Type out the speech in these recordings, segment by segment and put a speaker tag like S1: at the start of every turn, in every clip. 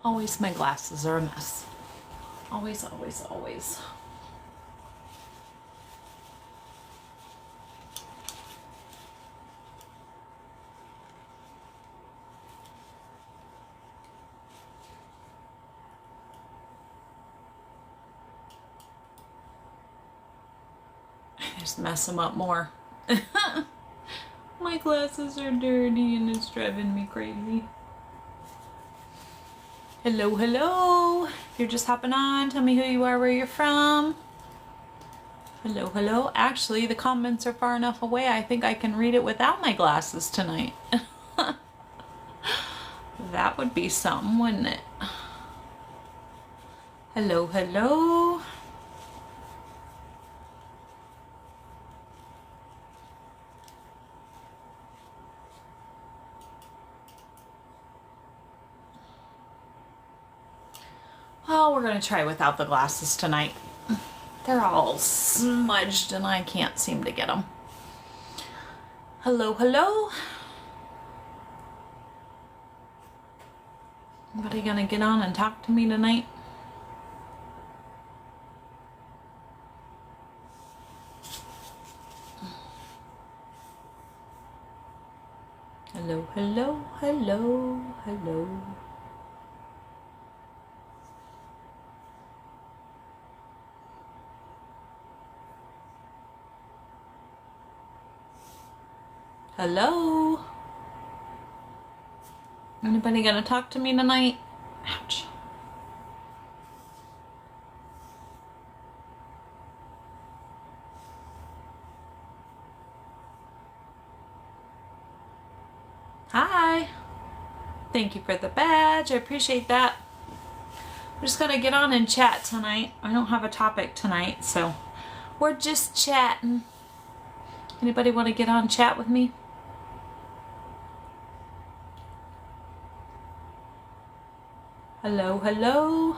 S1: Always my glasses are a mess. Always, always, always. Just mess them up more. My glasses are dirty and it's driving me crazy. Hello, hello. If you're just hopping on, tell me who you are, where you're from. Hello, hello. Actually, the comments are far enough away, I think I can read it without my glasses tonight. That would be something, wouldn't it? Hello, hello. Oh, we're going to try without the glasses tonight. They're all smudged and I can't seem to get them. Hello, hello. Anybody going to get on and talk to me tonight? Hello, hello, hello, hello. Hello? Anybody gonna talk to me tonight? Ouch. Hi. Thank you for the badge. I appreciate that. We're just gonna get on and chat tonight. I don't have a topic tonight, so we're just chatting. Anybody want to get on and chat with me? Hello, hello.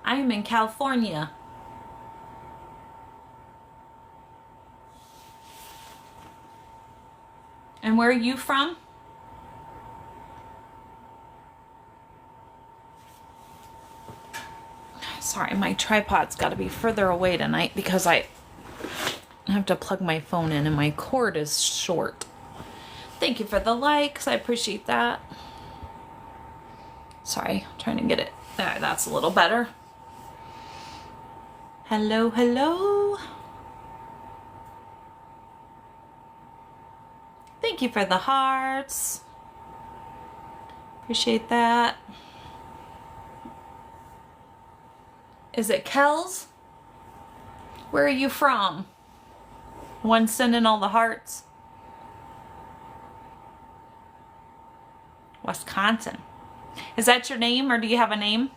S1: I am in California. And where are you from? Sorry, my tripod's got to be further away tonight because I have to plug my phone in and my cord is short. Thank you for the likes. I appreciate that. Sorry, I'm trying to get it. There, that's a little better. Hello, hello. Thank you for the hearts. Appreciate that. Is it Kells? Where are you from? One sending all the hearts. Wisconsin. Is that your name or do you have a name?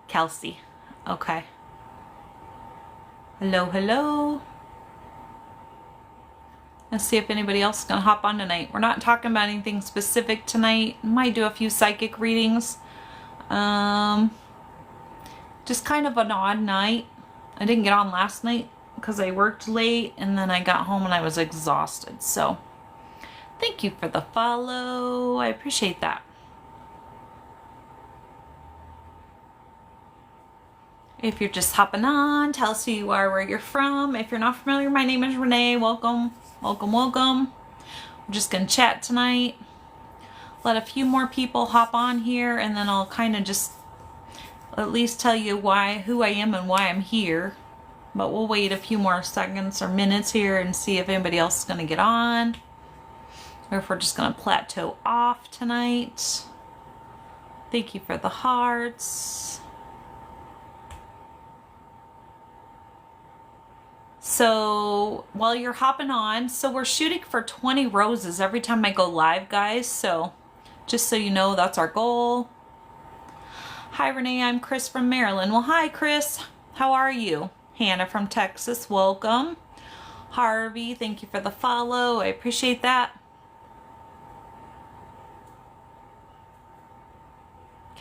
S1: Kelsey. Okay. Hello, hello. Let's see if anybody else is going to hop on tonight. We're not talking about anything specific tonight. Might do a few psychic readings. Just kind of an odd night. I didn't get on last night because I worked late and then I got home and I was exhausted. So thank you for the follow. I appreciate that. If you're just hopping on, tell us who you are, where you're from. If you're not familiar, my name is Renee. Welcome, welcome, welcome. We're just going to chat tonight. Let a few more people hop on here and then I'll kind of just at least tell you who I am and why I'm here. But we'll wait a few more seconds or minutes here and see if anybody else is going to get on. Or if we're just going to plateau off tonight. Thank you for the hearts. So while you're hopping on, so we're shooting for 20 roses every time I go live, guys. So just so you know, that's our goal. Hi, Renee. I'm Chris from Maryland. Well, hi, Chris. How are you? Hannah from Texas. Welcome. Harvey, thank you for the follow. I appreciate that.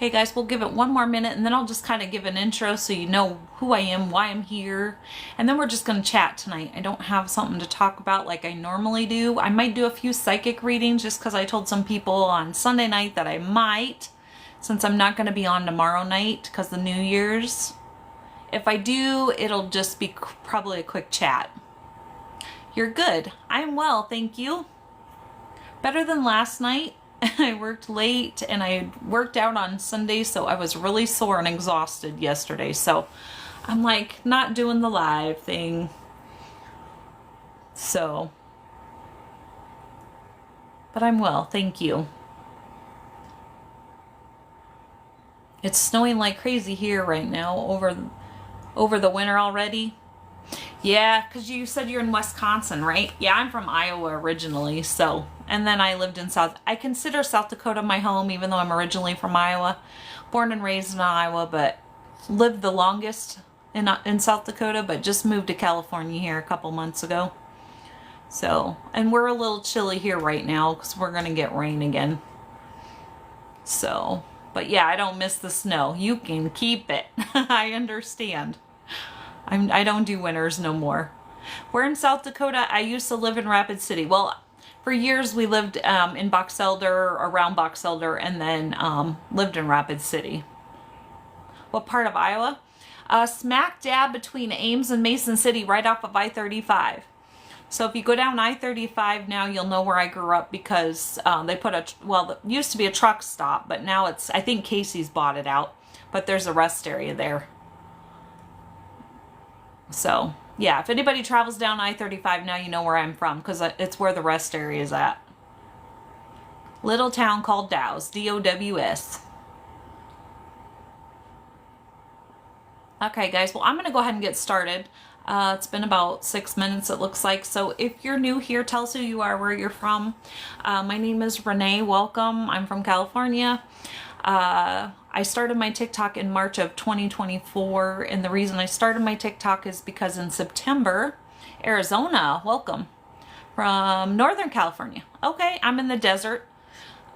S1: Okay, guys, we'll give it one more minute and then I'll just kind of give an intro so you know who I am, why I'm here, and then we're just going to chat tonight. I don't have something to talk about like I normally do. I might do a few psychic readings just because I told some people on Sunday night that I might, since I'm not going to be on tomorrow night because the New Year's. If I do, it'll just be probably a quick chat. You're good. I'm well, thank you. Better than last night. I worked late and I worked out on Sunday, so I was really sore and exhausted yesterday. So I'm like not doing the live thing. So, but I'm well, thank you. It's snowing like crazy here right now over the winter already. Yeah, because you said you're in Wisconsin, right? Yeah, I'm from Iowa originally, so, and then I lived in I consider South Dakota my home, even though I'm originally from Iowa. Born and raised in Iowa, but lived the longest in South Dakota, but just moved to California here a couple months ago. So, and we're a little chilly here right now because we're going to get rain again. So, but yeah, I don't miss the snow. You can keep it. I understand. I don't do winters no more. We're in South Dakota. I used to live in Rapid City. Well, for years we lived in Box Elder, around Box Elder, and then lived in Rapid City. What part of Iowa? Smack dab between Ames and Mason City, right off of I-35. So if you go down I-35 now, you'll know where I grew up because they put it used to be a truck stop, but now it's, I think Casey's bought it out, but there's a rest area there. So, yeah, if anybody travels down I-35 now, you know where I'm from because it's where the rest area is at. Little town called Dows, D-O-W-S. Okay, guys, well, I'm going to go ahead and get started. It's been about 6 minutes, it looks like. So if you're new here, tell us who you are, where you're from. My name is Renee. Welcome. I'm from California. I started my TikTok in March of 2024, and the reason I started my TikTok is because in September, Arizona, welcome, from Northern California. Okay, I'm in the desert.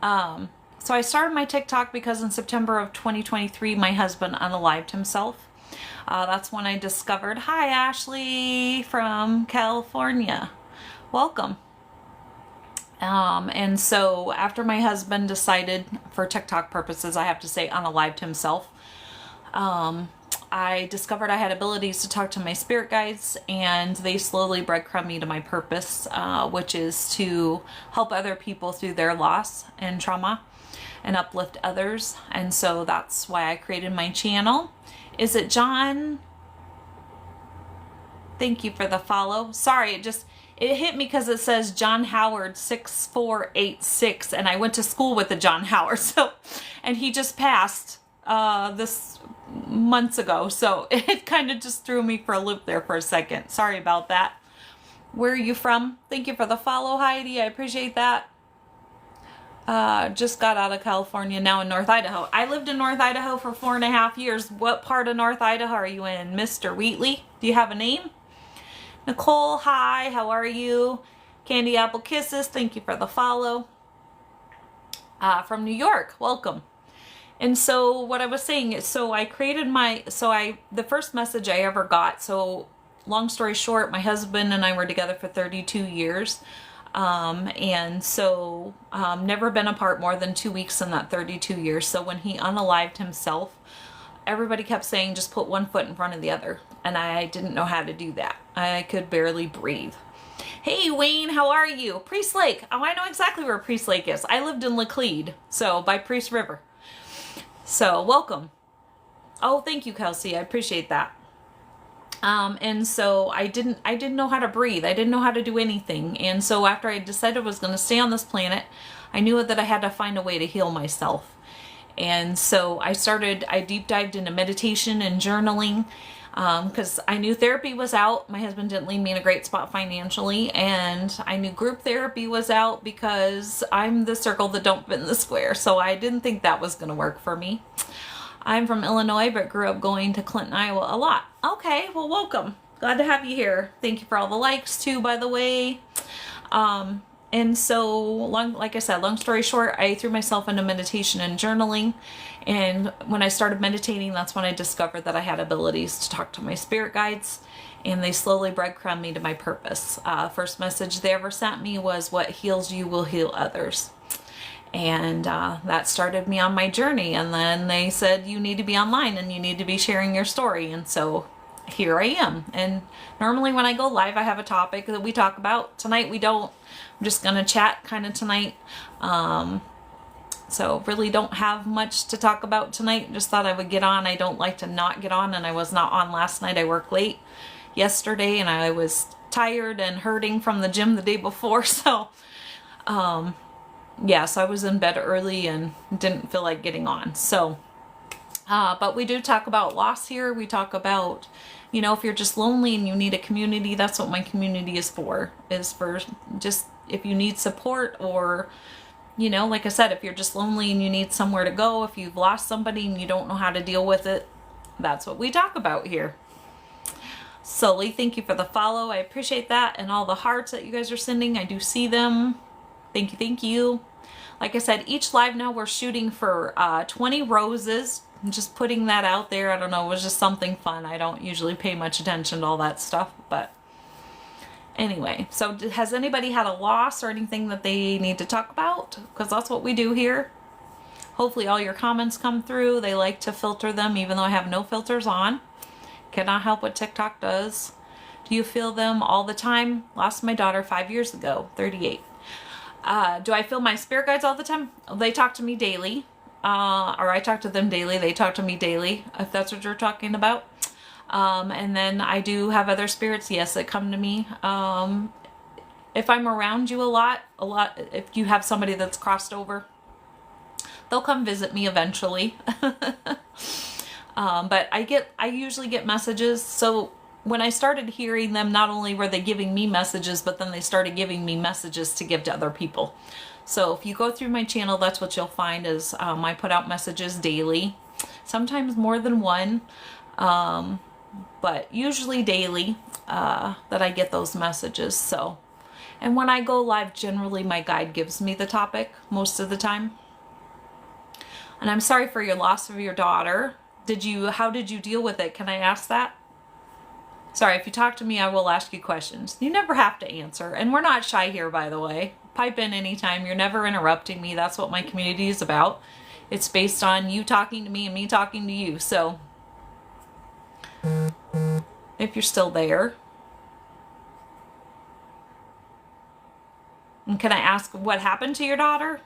S1: So I started my TikTok because in September of 2023, my husband unalived himself. That's when I discovered, hi Ashley from California, welcome. And so after my husband decided, for TikTok purposes, I have to say unalived himself, I discovered I had abilities to talk to my spirit guides, and they slowly breadcrumb me to my purpose, which is to help other people through their loss and trauma and uplift others. And so that's why I created my channel. Is it John? Thank you for the follow. Sorry, it hit me because it says John Howard 6486, and I went to school with the John Howard, so, and he just passed this months ago, so it kind of just threw me for a loop there for a second. Sorry about that. Where are you from? Thank you for the follow, Heidi. I appreciate that. Just got out of California, now in North Idaho. I lived in North Idaho for 4.5 years. What part of North Idaho are you in, Mr. Wheatley? Do you have a name? Nicole, hi, how are you? Candy Apple Kisses, thank you for the follow. From New York, welcome. And so what I was saying is, so I created the first message I ever got, so long story short, my husband and I were together for 32 years. And so never been apart more than 2 weeks in that 32 years. So when he unalived himself, everybody kept saying just put one foot in front of the other, and I didn't know how to do that. I could barely breathe. Hey Wayne, how are you? Priest Lake. Oh, I know exactly where Priest Lake is. I lived in Laclede, so by Priest River. So welcome. Oh, thank you, Kelsey. I appreciate that. And so I didn't know how to breathe. I didn't know how to do anything. And so after I decided I was going to stay on this planet, I knew that I had to find a way to heal myself. And so I deep dived into meditation and journaling, because I knew therapy was out. My husband didn't leave me in a great spot financially, and I knew group therapy was out because I'm the circle that don't fit in the square. So I didn't think that was going to work for me. I'm from Illinois, but grew up going to Clinton, Iowa a lot. Okay, well, welcome. Glad to have you here. Thank you for all the likes too, by the way. And so, like I said, long story short, I threw myself into meditation and journaling. And when I started meditating, that's when I discovered that I had abilities to talk to my spirit guides. And they slowly breadcrumbed me to my purpose. First message they ever sent me was, "What heals you will heal others." And that started me on my journey. And then they said, "You need to be online and you need to be sharing your story." And so here I am. And normally when I go live, I have a topic that we talk about. Tonight we don't. I'm just gonna chat kind of tonight. So really don't have much to talk about tonight. Just thought I would get on. I don't like to not get on, and I was not on last night. I worked late yesterday and I was tired and hurting from the gym the day before. So yeah, so I was in bed early and didn't feel like getting on. So but we do talk about loss here. We talk about, you know, if you're just lonely and you need a community, that's what my community is for just if you need support, or, you know, like I said, if you're just lonely and you need somewhere to go, if you've lost somebody and you don't know how to deal with it, that's what we talk about here. Sully, thank you for the follow. I appreciate that, and all the hearts that you guys are sending. I do see them. Thank you, thank you. Like I said, each live now we're shooting for 20 roses. I'm just putting that out there. I don't know, it was just something fun. I don't usually pay much attention to all that stuff, but anyway. So has anybody had a loss or anything that they need to talk about? Because that's what we do here. Hopefully all your comments come through. They like to filter them, even though I have no filters on. Cannot help what TikTok does. Do you feel them all the time? Lost my daughter 5 years ago, 38. Do I feel my spirit guides all the time? They talk to me daily. Or I talk to them daily. They talk to me daily, if that's what you're talking about. And then I do have other spirits, yes, that come to me. If I'm around you a lot, if you have somebody that's crossed over, they'll come visit me eventually. But I usually get messages. So when I started hearing them, not only were they giving me messages, but then they started giving me messages to give to other people. So if you go through my channel, that's what you'll find is I put out messages daily, sometimes more than one, but usually daily that I get those messages. So, and when I go live, generally my guide gives me the topic most of the time. And I'm sorry for your loss of your daughter. How did you deal with it? Can I ask that? Sorry, if you talk to me, I will ask you questions. You never have to answer. And we're not shy here, by the way. Pipe in anytime. You're never interrupting me. That's what my community is about. It's based on you talking to me and me talking to you. So, if you're still there. And can I ask what happened to your daughter?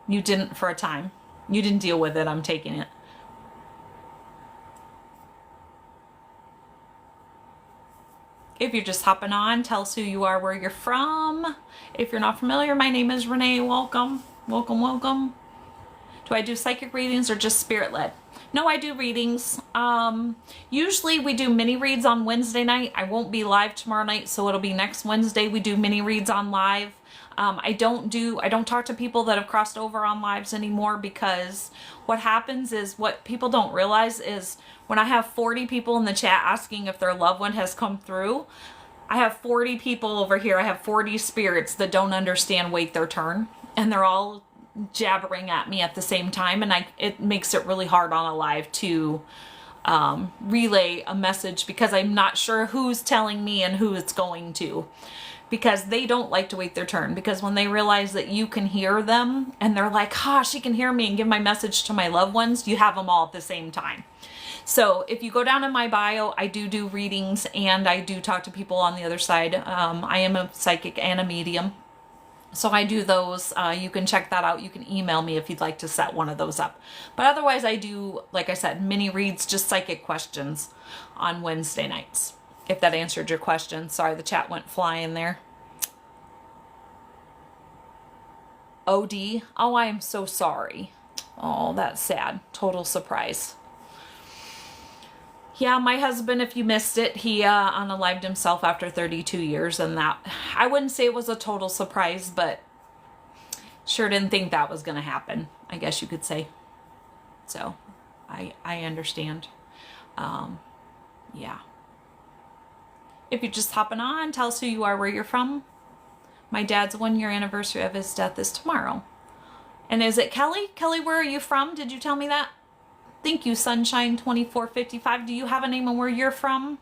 S1: You didn't for a time. You didn't deal with it, I'm taking it. If you're just hopping on, tell us who you are, where you're from. If you're not familiar, my name is Renee. Welcome, welcome, welcome. Do I do psychic readings or just spirit-led? No, I do readings. Usually we do mini reads on Wednesday night. I won't be live tomorrow night, so it'll be next Wednesday. We do mini reads on live. I don't talk to people that have crossed over on lives anymore, because what happens is, what people don't realize is, when I have 40 people in the chat asking if their loved one has come through, I have 40 people over here. I have 40 spirits that don't understand wait their turn, and they're all jabbering at me at the same time, and it makes it really hard on a live to relay a message, because I'm not sure who's telling me and who it's going to. Because they don't like to wait their turn, because when they realize that you can hear them and they're like, she can hear me and give my message to my loved ones, you have them all at the same time. So if you go down in my bio, I do readings, and I do talk to people on the other side. I am a psychic and a medium. So I do those. You can check that out. You can email me if you'd like to set one of those up. But otherwise I do, like I said, mini reads, just psychic questions on Wednesday nights. If that answered your question. Sorry, the chat went flying there. OD. Oh, I am so sorry. Oh, that's sad. Total surprise. Yeah, my husband, if you missed it, he unalived himself after 32 years, and that, I wouldn't say it was a total surprise, but sure didn't think that was going to happen, I guess you could say. So, I understand. Yeah. If you're just hopping on, tell us who you are, where you're from. My dad's 1-year anniversary of his death is tomorrow. And is it Kelly? Kelly, where are you from? Did you tell me that? Thank you, Sunshine2455. Do you have a name and where you're from?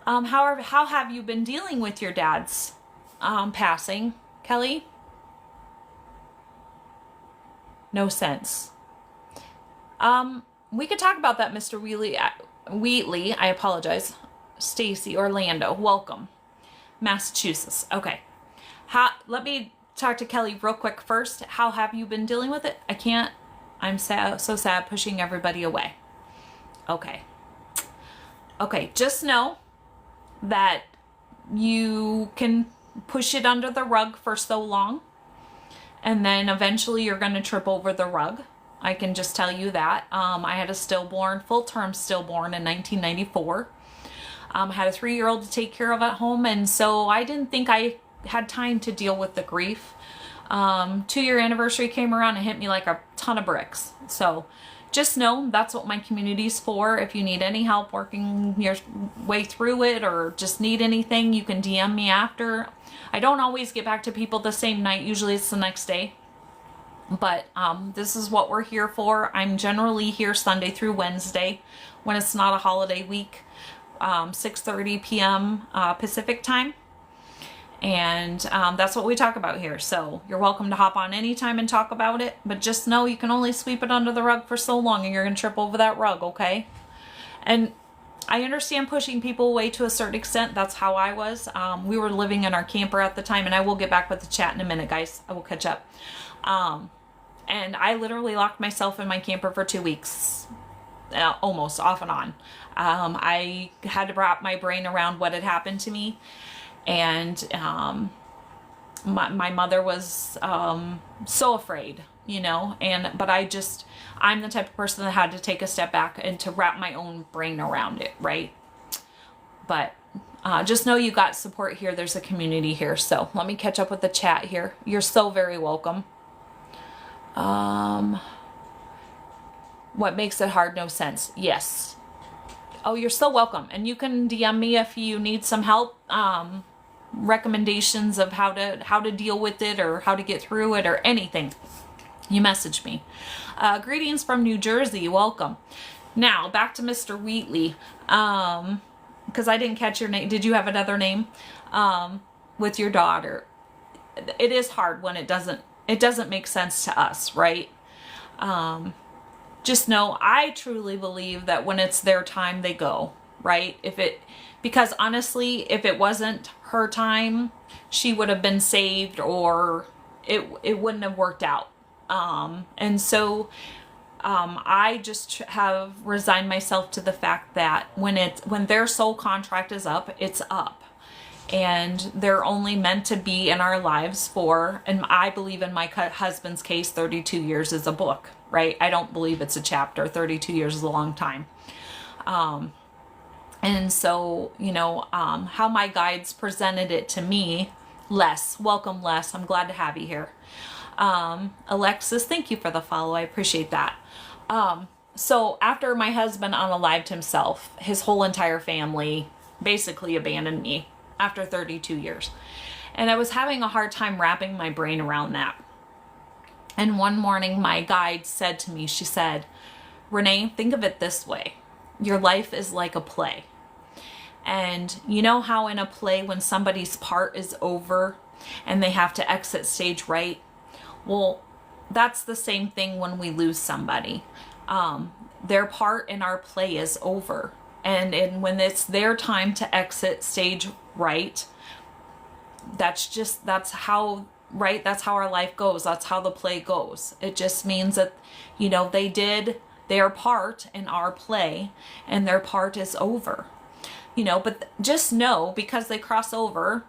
S1: How have you been dealing with your dad's passing, Kelly? No sense. We could talk about that, Mr. Wheatley. I apologize. Stacy, Orlando, welcome. Massachusetts. Okay. Let me talk to Kelly real quick first. How have you been dealing with it? I can't. I'm sad, so sad, pushing everybody away. Okay. Okay, just know that you can push it under the rug for so long, and then eventually you're going to trip over the rug. I can just tell you that. I had a stillborn, full-term stillborn in 1994. I had a 3-year-old to take care of at home, and so I didn't think I had time to deal with the grief. 2-year anniversary came around and hit me like a ton of bricks. So just know that's what my community's for. If you need any help working your way through it or just need anything, you can DM me after. I don't always get back to people the same night. Usually it's the next day. But this is what we're here for. I'm generally here Sunday through Wednesday when it's not a holiday week, 6:30 p.m. Pacific time. And that's what we talk about here. So you're welcome to hop on anytime and talk about it. But just know you can only sweep it under the rug for so long and you're going to trip over that rug, okay? And I understand pushing people away to a certain extent. That's how I was. We were living in our camper at the time, and I will get back with the chat in a minute, guys. I will catch up. And I literally locked myself in my camper for 2 weeks, almost off and on. I had to wrap my brain around what had happened to me. And my mother was so afraid, you know, but I'm the type of person that had to take a step back and to wrap my own brain around it, right? But just know you got support here. There's a community here. So let me catch up with the chat here. You're so very welcome. What makes it hard? No sense. Yes. Oh, you're so welcome. And you can DM me if you need some help, recommendations of how to deal with it or how to get through it or anything. You message me. Greetings from New Jersey. Welcome. Now back to Mr. Wheatley. Because I didn't catch your name. Did you have another name? With your daughter. It is hard when it doesn't make sense to us, right? Just know I truly believe that when it's their time, they go, right? Because honestly, if it wasn't her time, she would have been saved or it wouldn't have worked out. And so I just have resigned myself to the fact that when their soul contract is up, it's up. And they're only meant to be in our lives for, and I believe in my husband's case, 32 years is a book, right? I don't believe it's a chapter. 32 years is a long time. And so, you know, how my guides presented it to me, Les, welcome Les, I'm glad to have you here. Alexis, thank you for the follow, I appreciate that. So after my husband unalived himself, his whole entire family basically abandoned me after 32 years. And I was having a hard time wrapping my brain around that. And one morning my guide said to me, she said, Renee, think of it this way. Your life is like a play. And you know how in a play when somebody's part is over and they have to exit stage right? Well, that's the same thing when we lose somebody. Their part in our play is over. And when it's their time to exit stage right, that's how our life goes. That's how the play goes. It just means that, you know, they did their part in our play and their part is over, you know, but just know because they cross over,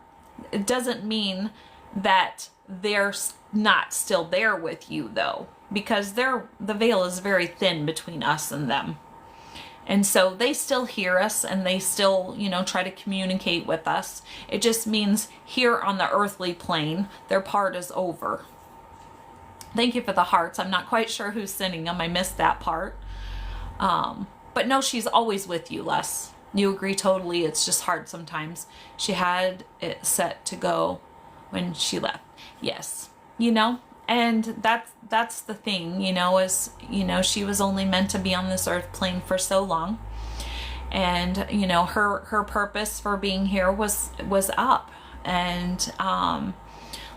S1: it doesn't mean that they're not still there with you though, because the veil is very thin between us and them. And so they still hear us and they still, you know, try to communicate with us. It just means here on the earthly plane, their part is over. Thank you for the hearts. I'm not quite sure who's sending them. I missed that part. But no, she's always with you, Les. You agree totally. It's just hard sometimes. She had it set to go when she left. Yes. You know, and that's the thing, you know, is, you know, she was only meant to be on this earth plane for so long. And, you know, her purpose for being here was up. And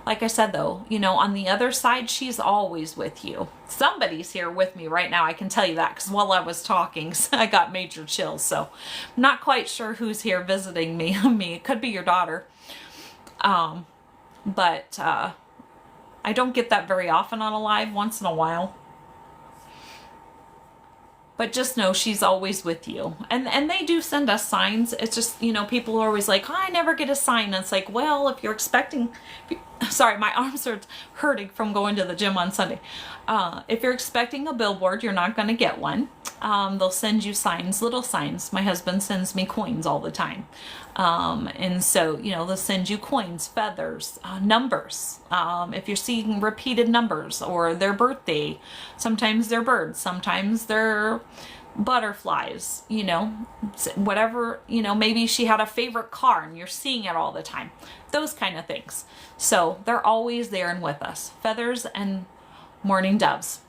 S1: like I said, though, you know, on the other side, she's always with you. Somebody's here with me right now. I can tell you that, because while I was talking, I got major chills. So I'm not quite sure who's here visiting me. It could be your daughter. But I don't get that very often on a live, once in a while. But just know she's always with you. And they do send us signs. It's just, you know, people are always like, oh, I never get a sign. And it's like, well, if you're expecting, sorry, my arms are hurting from going to the gym on Sunday. If you're expecting a billboard, you're not going to get one. They'll send you signs, little signs. My husband sends me coins all the time. And so, you know, they'll send you coins, feathers, numbers. If you're seeing repeated numbers or their birthday, sometimes they're birds, sometimes they're butterflies, you know, whatever, you know, maybe she had a favorite car and you're seeing it all the time, those kind of things. So they're always there and with us. Feathers and mourning doves.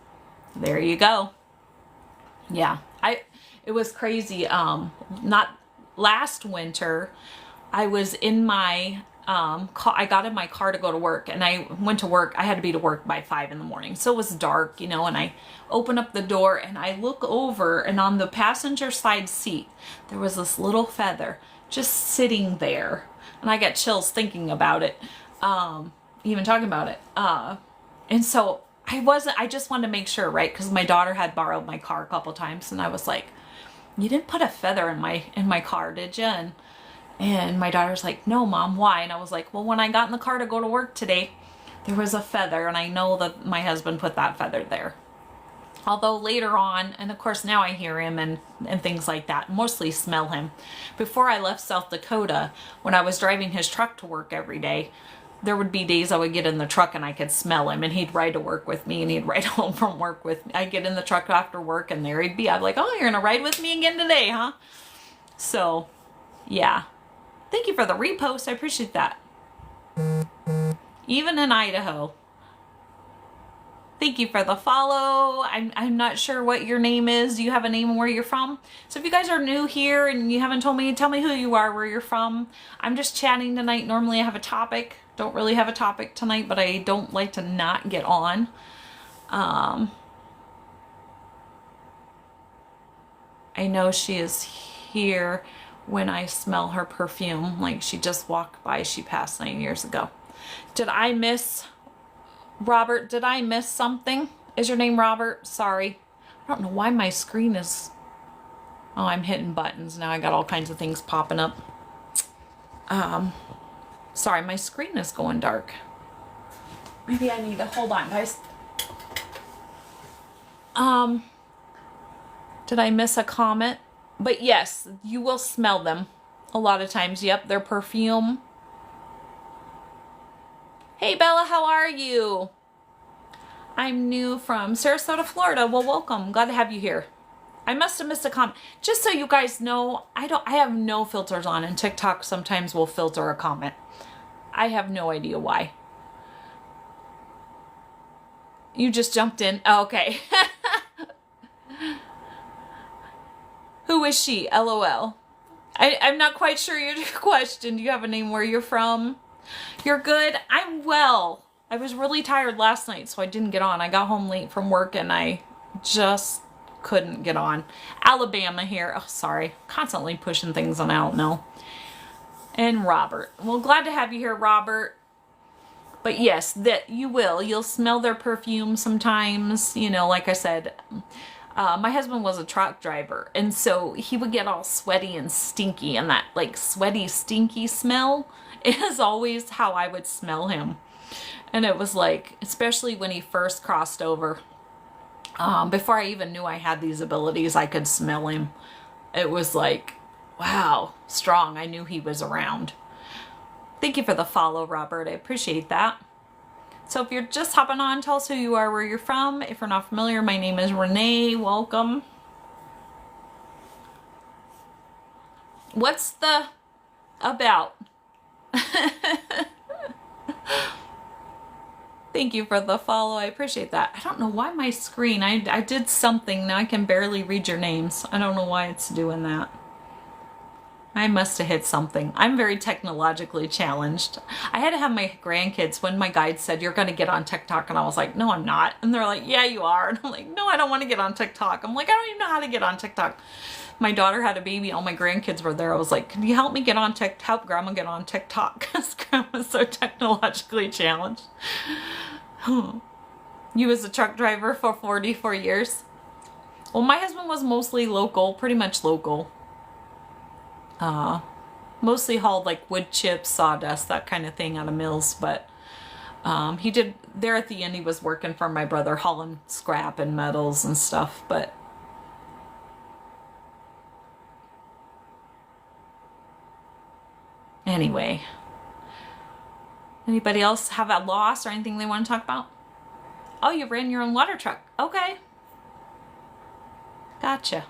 S1: There you go. Yeah, it was crazy. Not last winter, I was in my car. I got in my car to go to work, and I went to work. I had to be to work by 5 in the morning, so it was dark, you know, and I open up the door and I look over, and on the passenger side seat there was this little feather just sitting there, and I got chills thinking about it, even talking about it. And so I just wanted to make sure, right? Because my daughter had borrowed my car a couple times, and I was like, you didn't put a feather in my car, did you? And my daughter's like, no, Mom, why? And I was like, well, when I got in the car to go to work today, there was a feather, and I know that my husband put that feather there. Although later on, and of course now I hear him and things like that, mostly smell him. Before I left South Dakota, when I was driving his truck to work every day, there would be days I would get in the truck and I could smell him, and he'd ride to work with me, and he'd ride home from work with me. I'd get in the truck after work, and there he'd be. I'd be like, oh, you're gonna ride with me again today, huh? So, yeah. Thank you for the repost. I appreciate that. Even in Idaho. Thank you for the follow. I'm not sure what your name is. Do you have a name and where you're from? So if you guys are new here and you haven't told me, tell me who you are, where you're from. I'm just chatting tonight. Normally I have a topic. Don't really have a topic tonight, but I don't like to not get on. I know she is here when I smell her perfume. Like she just walked by. She passed 9 years ago. Did I miss... Robert, did I miss something? Is your name Robert? Sorry. I don't know why my screen is... Oh, I'm hitting buttons now. I got all kinds of things popping up. Sorry, my screen is going dark. Maybe I need to... Hold on, guys. Did I miss a comment? But yes, you will smell them a lot of times. Yep, their perfume. Hey Bella, how are you? I'm new from Sarasota, Florida. Well, welcome. Glad to have you here. I must have missed a comment. Just so you guys know, I have no filters on, and TikTok sometimes will filter a comment. I have no idea why. You just jumped in. Oh, okay. Who is she? LOL. I'm not quite sure your question. Do you have a name where you're from? You're good? I'm well. I was really tired last night, so I didn't get on. I got home late from work and I just couldn't get on. Alabama here. Oh, sorry. Constantly pushing things on, I don't know. And Robert. Well, glad to have you here, Robert. But yes, that you will. You'll smell their perfume sometimes. You know, like I said, my husband was a truck driver, and so he would get all sweaty and stinky, and that like sweaty, stinky smell is always how I would smell him. And it was like, especially when he first crossed over, before I even knew I had these abilities, I could smell him. It was like, wow, strong. I knew he was around. Thank you for the follow, Robert. I appreciate that. So if you're just hopping on, tell us who you are, where you're from. If you're not familiar, my name is Renee. Welcome. What's the about? Thank you for the follow. I appreciate that. I don't know why my screen, I did something. Now I can barely read your names. I don't know why it's doing that. I must have hit something. I'm very technologically challenged. I had to have my grandkids when my guide said, you're going to get on TikTok. And I was like, no, I'm not. And they're like, yeah, you are. And I'm like, no, I don't want to get on TikTok. I'm like, I don't even know how to get on TikTok. My daughter had a baby. All my grandkids were there. I was like, can you help me get on TikTok? Help Grandma get on TikTok. Because Grandma's so technologically challenged. You was a truck driver for 44 years. Well, my husband was mostly local, pretty much local. Mostly hauled like wood chips, sawdust, that kind of thing out of mills. But he did, there at the end, he was working for my brother, hauling scrap and metals and stuff. But anyway, anybody else have a loss or anything they want to talk about? Oh, you ran your own water truck. Okay. Gotcha.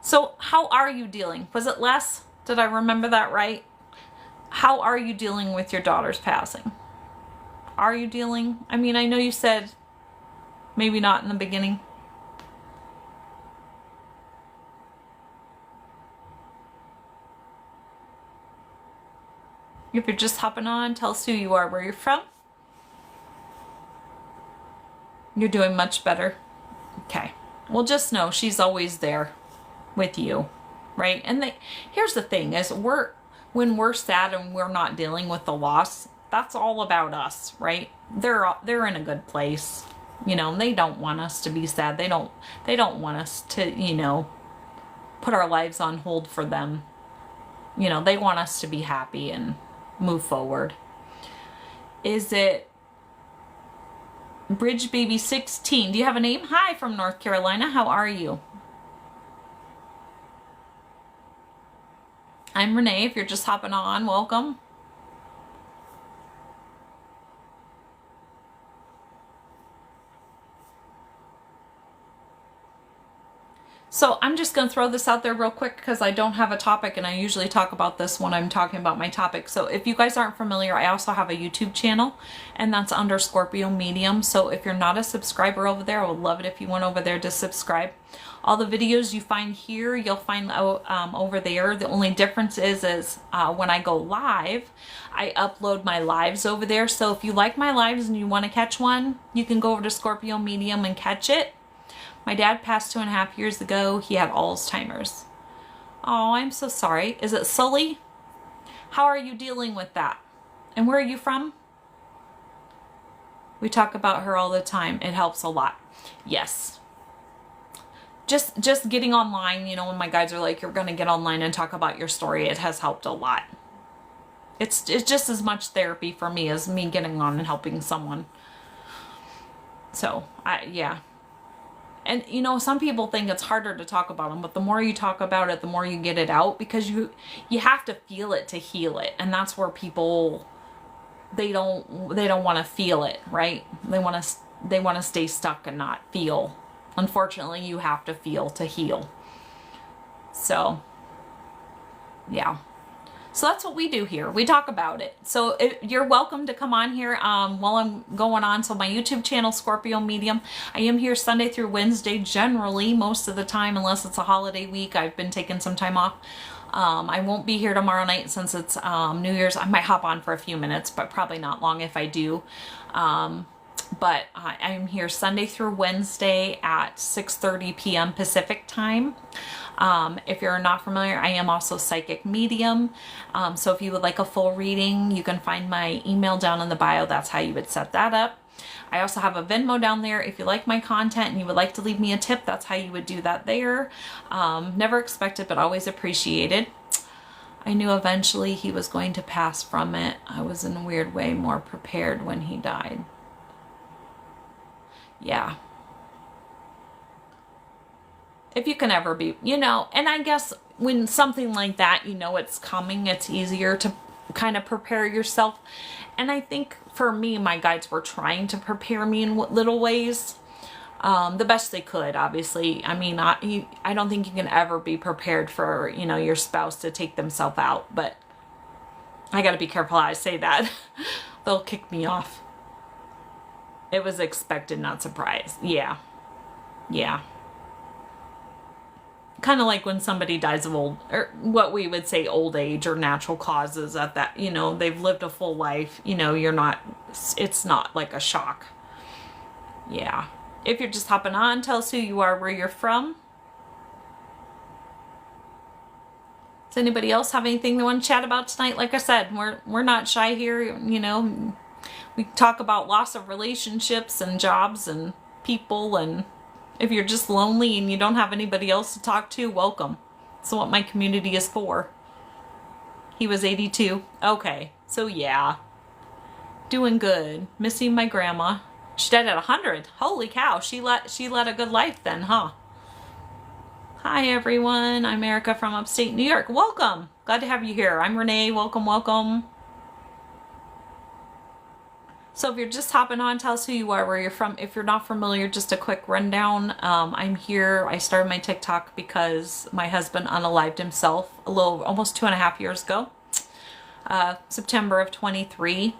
S1: So how are you dealing? Was it less? Did I remember that right? How are you dealing with your daughter's passing? Are you dealing? I mean, I know you said maybe not in the beginning. If you're just hopping on, tell us who you are, where you're from. You're doing much better. Okay. Well, just know she's always there with you, right? And here's the thing is when we're sad and we're not dealing with the loss, that's all about us, right? They're in a good place, you know, and they don't want us to be sad. They don't want us to, you know, put our lives on hold for them. You know, they want us to be happy and move forward. Is it Bridge Baby 16? Do you have a name? Hi from North Carolina. How are you? I'm Renee. If you're just hopping on, welcome. So I'm just going to throw this out there real quick because I don't have a topic, and I usually talk about this when I'm talking about my topic. So if you guys aren't familiar, I also have a YouTube channel, and that's under Scorpio Medium. So if you're not a subscriber over there, I would love it if you went over there to subscribe. All the videos you find here, you'll find over there. The only difference is when I go live, I upload my lives over there. So if you like my lives and you want to catch one, you can go over to Scorpio Medium and catch it. My dad passed 2.5 years ago. He had Alzheimer's. Oh, I'm so sorry. Is it Sully? How are you dealing with that? And where are you from? We talk about her all the time. It helps a lot. Yes. Just getting online, you know, when my guides are like, you're going to get online and talk about your story, it has helped a lot. It's just as much therapy for me as me getting on and helping someone. So, yeah. And, you know, some people think it's harder to talk about them, but the more you talk about it, the more you get it out, because you have to feel it to heal it. And that's where people, they don't want to feel it, right? They want to stay stuck and not feel. Unfortunately, you have to feel to heal. So, yeah. So that's what we do here. We talk about it. So you're welcome to come on here while I'm going on. So my YouTube channel, Scorpio Medium. I am here Sunday through Wednesday, generally, most of the time, unless it's a holiday week. I've been taking some time off. I won't be here tomorrow night since it's New Year's. I might hop on for a few minutes, but probably not long if I do. But I'm here Sunday through Wednesday at 6:30 p.m. Pacific time. If you're not familiar, I am also psychic medium. So if you would like a full reading, you can find my email down in the bio. That's how you would set that up. I also have a Venmo down there. If you like my content and you would like to leave me a tip, that's how you would do that there. Never expected, but always appreciated. I knew eventually he was going to pass from it. I was in a weird way more prepared when he died. Yeah. If you can ever be, you know, and I guess when something like that, you know, it's coming, it's easier to kind of prepare yourself. And I think for me, my guides were trying to prepare me in little ways. The best they could, obviously. I mean, I don't think you can ever be prepared for, you know, your spouse to take themselves out, but I got to be careful how I say that. They'll kick me off. It was expected, not surprised. Yeah. Yeah. Kind of like when somebody dies of or what we would say old age or natural causes at that, you know, they've lived a full life, you know, it's not like a shock. Yeah. If you're just hopping on, tell us who you are, where you're from. Does anybody else have anything they want to chat about tonight? Like I said, we're not shy here, you know. We talk about loss of relationships and jobs and people, and if you're just lonely and you don't have anybody else to talk to, welcome. That's what my community is for. He was 82. Okay, so yeah. Doing good. Missing my grandma. She died at 100. Holy cow, she led a good life then, huh? Hi everyone, I'm Erica from upstate New York. Welcome. Glad to have you here. I'm Renee. Welcome, welcome. So if you're just hopping on, tell us who you are, where you're from. If you're not familiar, just a quick rundown. I'm here. I started my TikTok because my husband unalived himself almost 2.5 years ago, September of 23.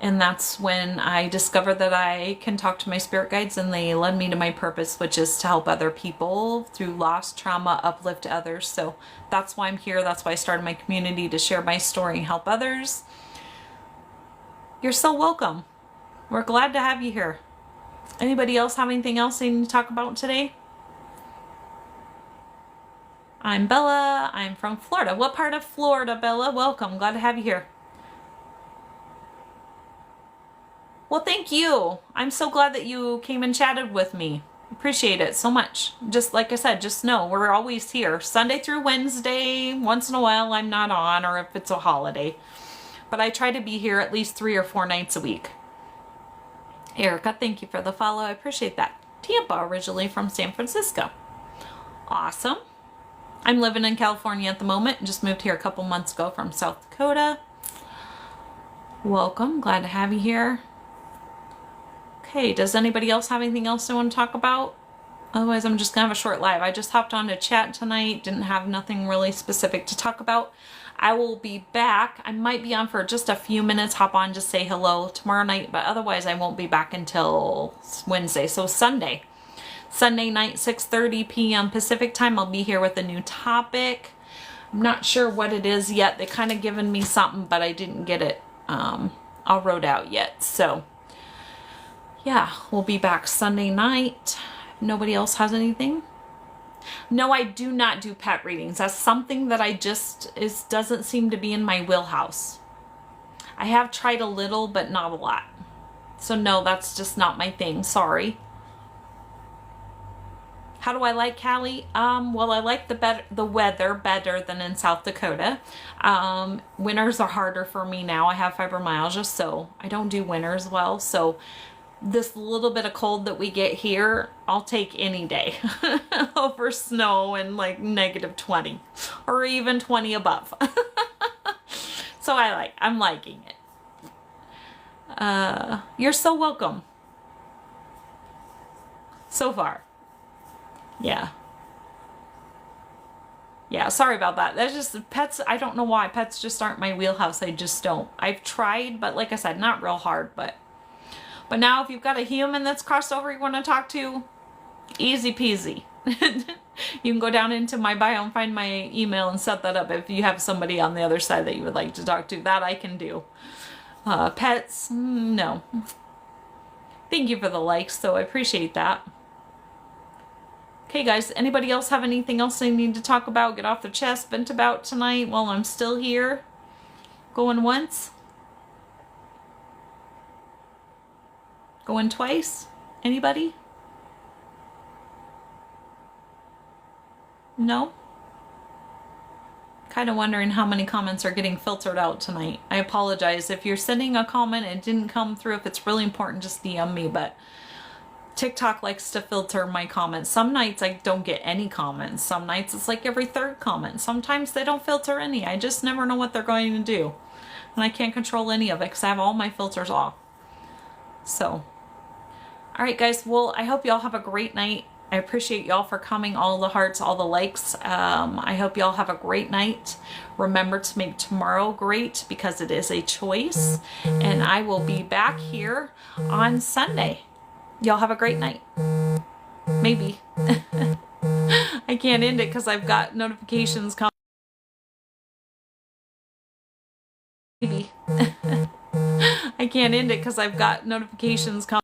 S1: And that's when I discovered that I can talk to my spirit guides, and they led me to my purpose, which is to help other people through loss, trauma, uplift others. So that's why I'm here. That's why I started my community, to share my story and help others. You're so welcome. We're glad to have you here. Anybody else have anything else they need to talk about today? I'm Bella. I'm from Florida. What part of Florida, Bella? Welcome. Glad to have you here. Well, thank you. I'm so glad that you came and chatted with me. Appreciate it so much. Just like I said, just know we're always here. Sunday through Wednesday. Once in a while I'm not on, or if it's a holiday. But I try to be here at least 3 or 4 nights a week. Erica, thank you for the follow. I appreciate that. Tampa, originally from San Francisco. Awesome. I'm living in California at the moment. Just moved here a couple months ago from South Dakota. Welcome. Glad to have you here. Okay, does anybody else have anything else they want to talk about? Otherwise, I'm just going to have a short live. I just hopped on to chat tonight. Didn't have nothing really specific to talk about. I will be back. I might be on for just a few minutes. Hop on, just say hello tomorrow night. But otherwise, I won't be back until Wednesday. So Sunday night, 6:30 p.m. Pacific time. I'll be here with a new topic. I'm not sure what it is yet. They kind of given me something, but I didn't get it all wrote out yet. So yeah, we'll be back Sunday night. Nobody else has anything? No, I do not do pet readings. That's something that doesn't seem to be in my wheelhouse. I have tried a little, but not a lot. So no, that's just not my thing. Sorry. How do I like Cali? Well, I like the weather better than in South Dakota. Winters are harder for me now. I have fibromyalgia, so I don't do winters well. So this little bit of cold that we get here, I'll take any day over snow and like -20 or even 20 above. So I'm liking it. You're so welcome. So far. Yeah. Yeah, sorry about that. That's just pets. I don't know why. Pets just aren't my wheelhouse. I just don't. I've tried, but like I said, not real hard, But now if you've got a human that's crossed over you want to talk to, easy peasy. You can go down into my bio and find my email and set that up if you have somebody on the other side that you would like to talk to. That I can do. Pets, no. Thank you for the likes, though. I appreciate that. Okay, guys, anybody else have anything else they need to talk about, get off their chest, vent about tonight while I'm still here? Going once? Going twice? Anybody? No? Kind of wondering how many comments are getting filtered out tonight. I apologize. If you're sending a comment and it didn't come through, if it's really important, just DM me. But TikTok likes to filter my comments. Some nights I don't get any comments. Some nights it's like every 3rd comment. Sometimes they don't filter any. I just never know what they're going to do. And I can't control any of it because I have all my filters off. So, all right, guys. Well, I hope y'all have a great night. I appreciate y'all for coming, all the hearts, all the likes. I hope y'all have a great night. Remember to make tomorrow great because it is a choice. And I will be back here on Sunday. Y'all have a great night. Maybe. I can't end it because I've got notifications coming. Maybe. I can't end it because I've got notifications coming.